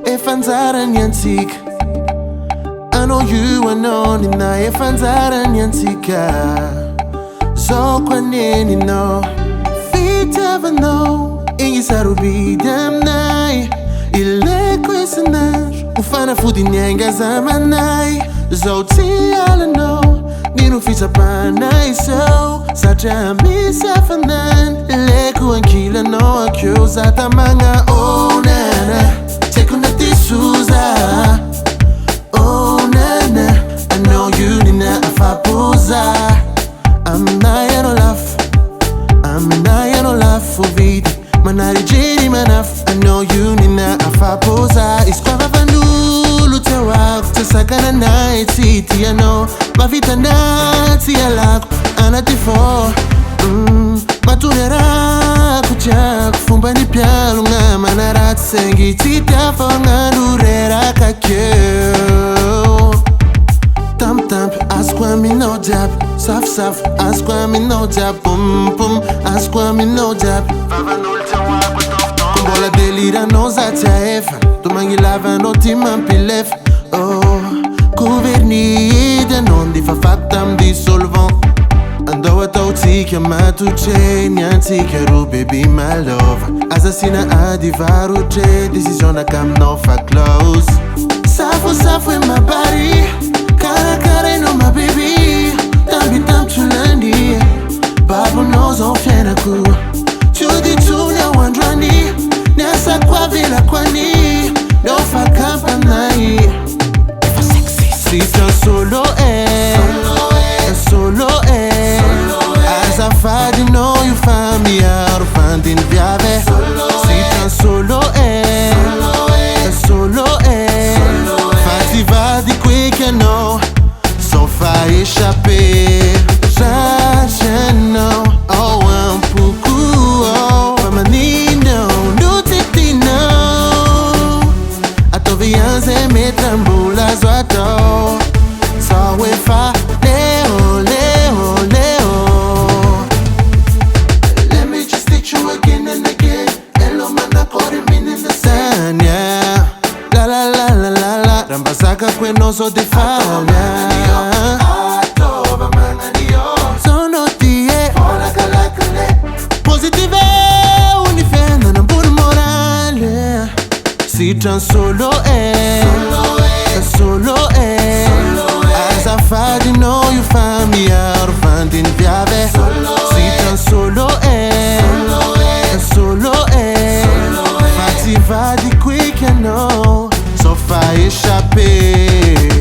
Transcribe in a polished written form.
Efanzara nyantika, I know you are known in na efanzara nyantika. Zokwa nini no, feet ever know. Ingi sarubi dem nai, ile kwesenar. Ufana fudi nyenga zamanai. Zoti ala no, ninu fisa panai so. Sacha misa fanan, ile kuankila no akyo zata manga oh nana. Tekuna tisuza, oh nana. I know you nina afapuza. I'm not no laugh, I'm not no laugh for vidi. Manari jiri manaf, I know you nina afapuza. Iskwava vandulu tewa kutasakana night city. I know mavita nati alako anatifo. Matunera kucha kufumba ni pialu nga manara tsengi tita fonga nurera kakyo. Tamp tamp, askwa mi no jab. Saf saf, askwa mi no jab. Pum pum, askwa mi no jab. Kumbola delira no zatia efa. Tumangi lava no timampilef. Oh, kuvernide non di fa fattam dissolvant. Andou atau tika matuche, nyantika ru baby my love. Assassina adivaru che, decision na cam no fa close. Safo safo in my body, cara cara no my baby. Tambi tam chulandi, babu knows on fiena ku. Chudi chuna wandrani, nasa kwa vila kwani. No fa campanai, sita solo solo Azafadi know you find me out finding viave. Sita solo solo Fati vadi quick and no. So far échappé. Já não. Oh um pouco oh feminino. No titi no. A tua viança me trambula zoato. So we fa leo leo leo. Let me just teach you again and again. Hello mana kore minin the sun yeah. La la la la la la. Rambasaka kwe no so define yeah. Atova manganio. Sono tie. Ola kalakale. Positive unifenda na buon morale. Si tan solo solo Azafadi know you find me out finding viave. Si tan solo solo Fati vadi quick and no. So far échappé.